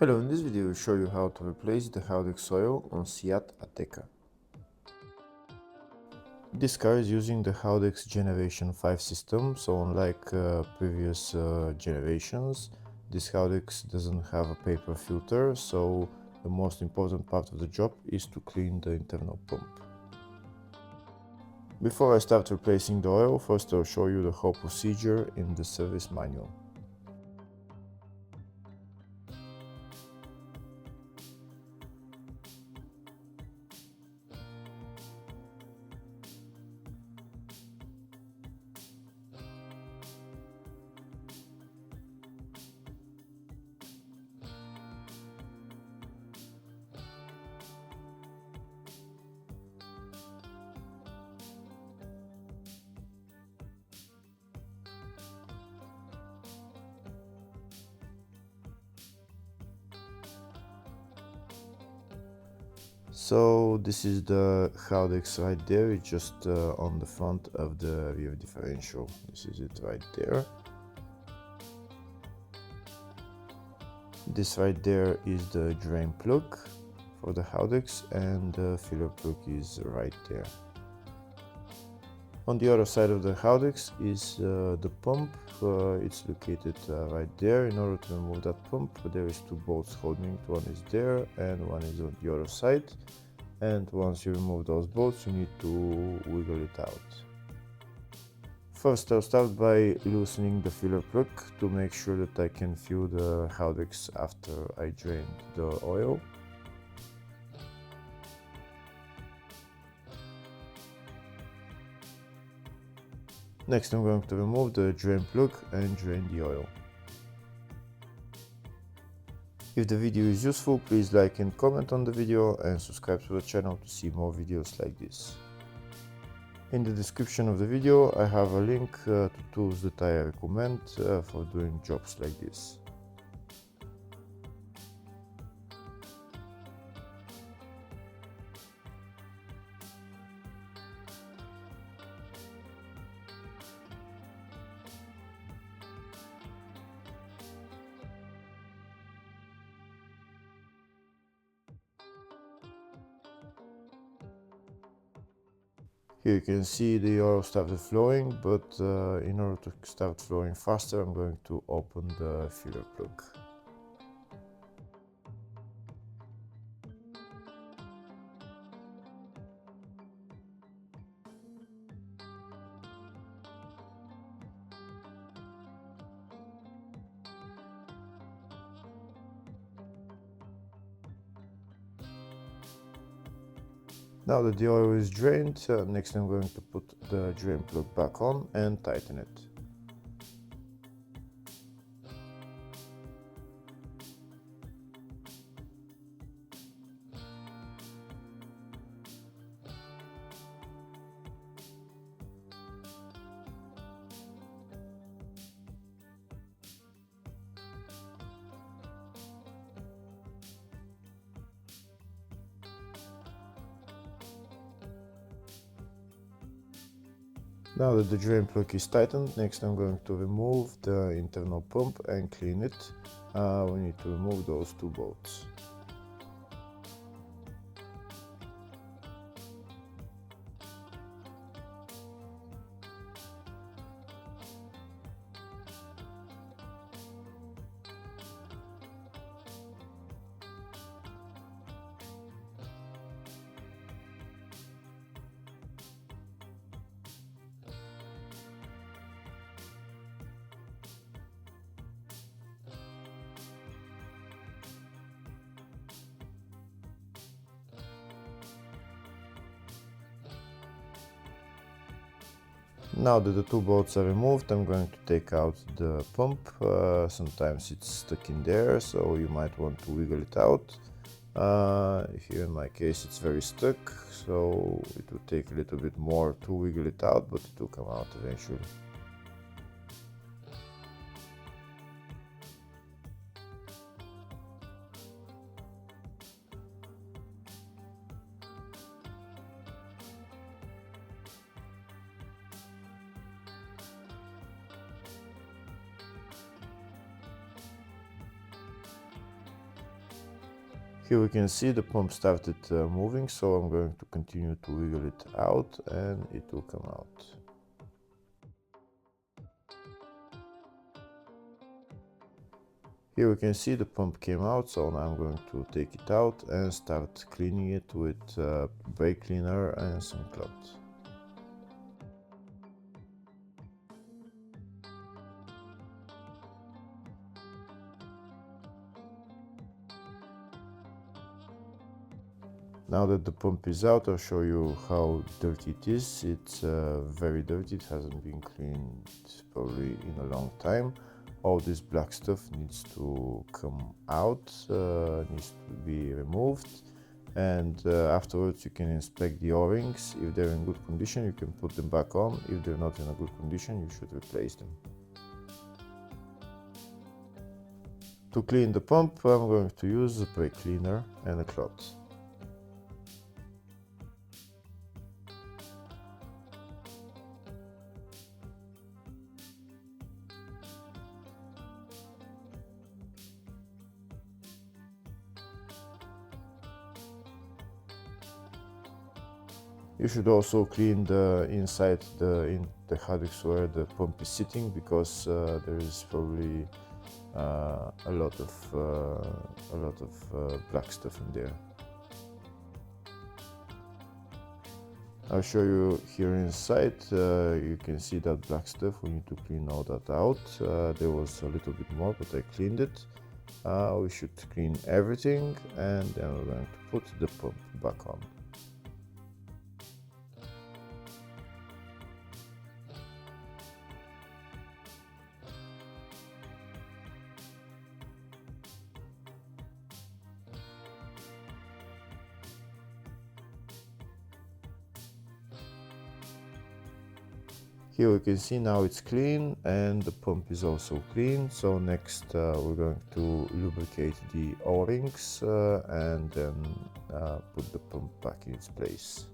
Hello, in this video I will show you how to replace the Haldex oil on Seat Ateca. This car is using the Haldex Gen5 system, so unlike previous generations, this Haldex doesn't have a paper filter, so the most important part of the job is to clean the internal pump. Before I start replacing the oil, first I'll show you the whole procedure in the service manual. So this is the Haldex right there, it's just on the front of the rear differential. This is it right there. This right there is the drain plug for the Haldex, and the filler plug is right there. On the other side of the Haldex is the pump. It's located right there. In order to remove that pump, there is two bolts holding it. One is there and one is on the other side. And once you remove those bolts, you need to wiggle it out. First, I'll start by loosening the filler plug to make sure that I can fill the Haldex after I drained the oil. Next, I'm going to remove the drain plug and drain the oil. If the video is useful, please like and comment on the video and subscribe to the channel to see more videos like this. In the description of the video I have a link to tools that I recommend for doing jobs like this. Here you can see the oil started flowing, but in order to start flowing faster, I'm going to open the filler plug. Now that the oil is drained, next I'm going to put the drain plug back on and tighten it. Now that the drain plug is tightened, next I'm going to remove the internal pump and clean it. We need to remove those two bolts. Now that the two bolts are removed, I'm going to take out the pump. Sometimes it's stuck in there, so you might want to wiggle it out. Here in my case it's very stuck, so it will take a little bit more to wiggle it out, but it will come out eventually. Here we can see the pump started moving, so I'm going to continue to wiggle it out and it will come out. Here we can see the pump came out, so now I'm going to take it out and start cleaning it with brake cleaner and some cloth. Now that the pump is out, I'll show you how dirty it is. It's very dirty, it hasn't been cleaned probably in a long time. All this black stuff needs to come out, needs to be removed, and afterwards you can inspect the O-rings. If they're in good condition, you can put them back on. If they're not in a good condition, you should replace them. To clean the pump, I'm going to use a brake cleaner and a cloth. You should also clean the inside the Haldex where the pump is sitting, because there is probably a lot of black stuff in there. I'll show you here inside. You can see that black stuff. We need to clean all that out. There was a little bit more, but I cleaned it. We should clean everything, and then we're going to put the pump back on. Here we can see now it's clean and the pump is also clean. So next we're going to lubricate the O-rings and then put the pump back in its place.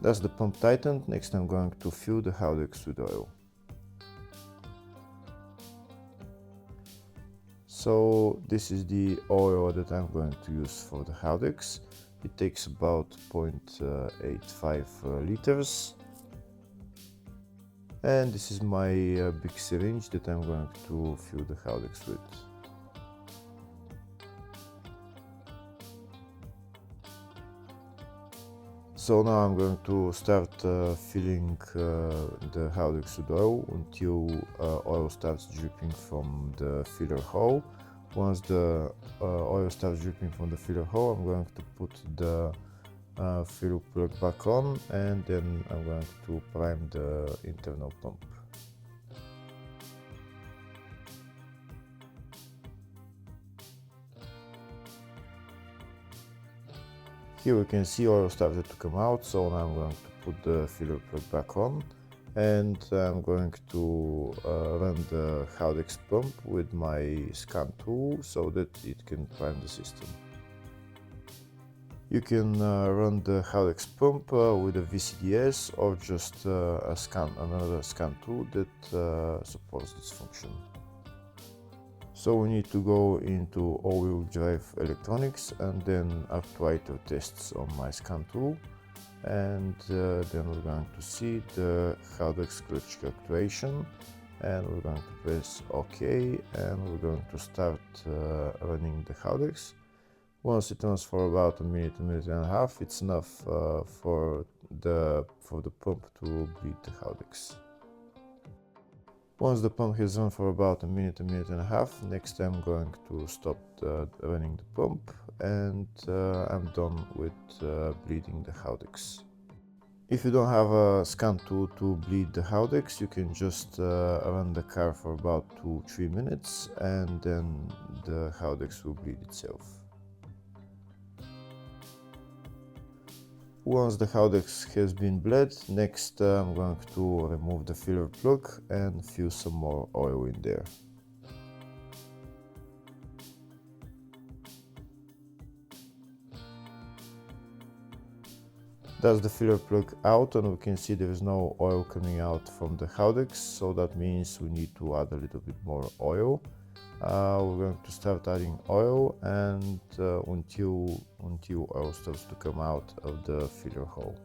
That's the pump tightened. Next I'm going to fill the Haldex with oil. So this is the oil that I'm going to use for the Haldex. It takes about 0.85 liters. And this is my big syringe that I'm going to fill the Haldex with. So now I'm going to start filling the Haldex with oil until oil starts dripping from the filler hole. Once the oil starts dripping from the filler hole, I'm going to put the filler plug back on, and then I'm going to prime the internal pump. Here we can see oil started to come out, so now I'm going to put the filler plug back on, and I'm going to run the Haldex pump with my scan tool so that it can prime the system. You can run the Haldex pump with a VCDS or just another scan tool that supports this function. So we need to go into all-wheel drive electronics and then actuator tests on my scan tool. and then we're going to see the Haldex clutch actuation, and we're going to press OK, and we're going to start running the Haldex. Once it runs for about a minute and a half, it's enough for the pump to bleed the Haldex. Once the pump has run for about a minute and a half, next I'm going to stop running the pump, and I'm done with bleeding the Haldex. If you don't have a scan tool to bleed the Haldex, you can just run the car for about 2-3 minutes, and then the Haldex will bleed itself. Once the Haldex has been bled, next I'm going to remove the filler plug and fill some more oil in there. That's the filler plug out, and we can see there is no oil coming out from the Haldex, so that means we need to add a little bit more oil. We're going to start adding oil and until oil starts to come out of the filler hole.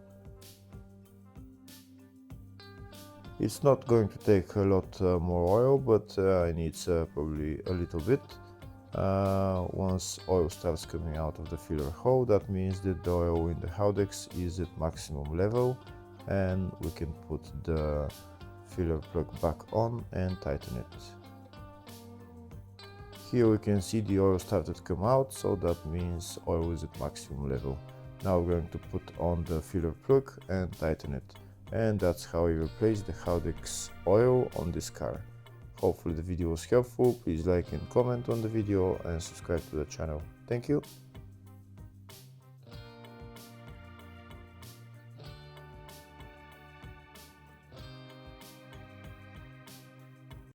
It's not going to take a lot more oil, but it needs probably a little bit. Once oil starts coming out of the filler hole, that means that the oil in the Haldex is at maximum level, and we can put the filler plug back on and tighten it. Here we can see the oil started to come out, so that means oil is at maximum level. Now we're going to put on the filler plug and tighten it. And that's how you replace the Haldex oil on this car. Hopefully the video was helpful. Please like and comment on the video and subscribe to the channel. Thank you.